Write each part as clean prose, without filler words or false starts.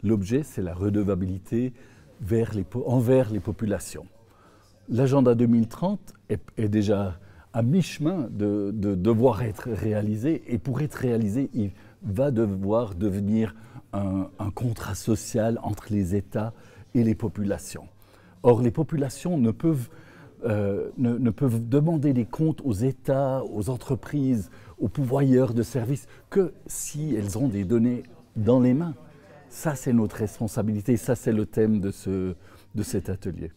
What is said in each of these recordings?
L'objet, c'est la redevabilité envers les populations. L'agenda 2030 est déjà à mi-chemin de devoir être réalisé, et pour être réalisé, il va devoir devenir un contrat social entre les États et les populations. Or, les populations ne peuvent demander des comptes aux États, aux entreprises, aux pourvoyeurs de services que si elles ont des données dans les mains. Ça, c'est notre responsabilité, ça, c'est le thème de cet atelier.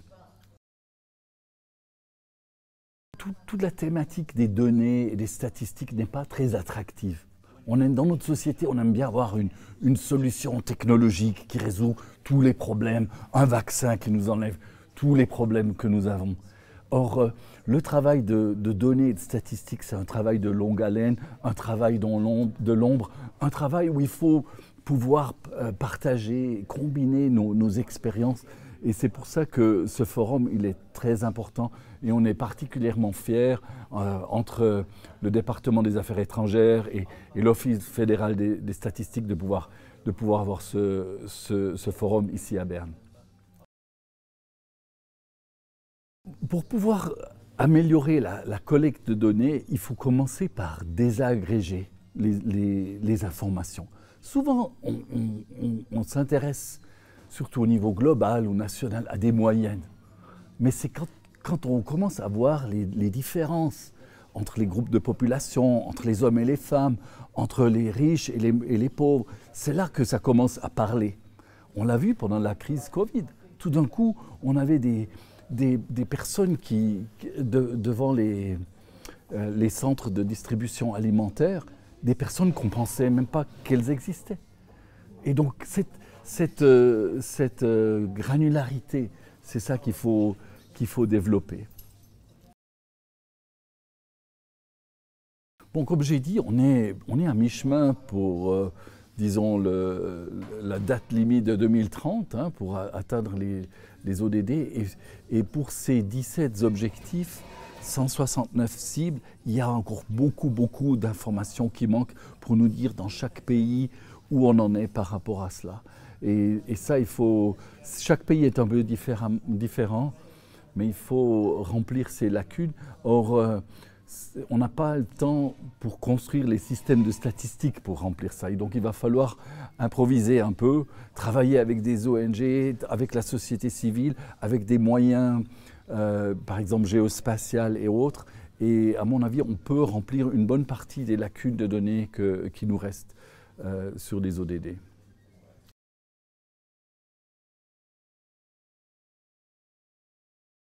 Toute la thématique des données et des statistiques n'est pas très attractive. Dans notre société, on aime bien avoir une solution technologique qui résout tous les problèmes, un vaccin qui nous enlève tous les problèmes que nous avons. Or, le travail de données et de statistiques, c'est un travail de longue haleine, un travail de l'ombre, un travail où il faut pouvoir partager, combiner nos expériences. Et c'est pour ça que ce forum, il est très important, et on est particulièrement fiers entre le département des affaires étrangères et l'Office fédéral des statistiques de pouvoir avoir ce forum ici à Berne. Pour pouvoir améliorer la collecte de données, il faut commencer par désagréger les informations. Souvent, on s'intéresse, surtout au niveau global ou national, à des moyennes. Mais c'est quand on commence à voir les différences entre les groupes de population, entre les hommes et les femmes, entre les riches et les pauvres, c'est là que ça commence à parler. On l'a vu pendant la crise Covid. Tout d'un coup, on avait des personnes devant les centres de distribution alimentaire, des personnes qu'on ne pensait même pas qu'elles existaient. Et donc, cette granularité, c'est ça qu'il faut développer. Bon, comme j'ai dit, on est à mi-chemin pour, disons, la date limite de 2030 pour atteindre les ODD. Et pour ces 17 objectifs, 169 cibles, il y a encore beaucoup d'informations qui manquent pour nous dire dans chaque pays où on en est par rapport à cela. Et ça, chaque pays est un peu différent, mais il faut remplir ces lacunes. Or, on n'a pas le temps pour construire les systèmes de statistiques pour remplir ça. Et donc, il va falloir improviser un peu, travailler avec des ONG, avec la société civile, avec des moyens, par exemple géospatial et autres. Et à mon avis, on peut remplir une bonne partie des lacunes de données qui nous restent sur les ODD.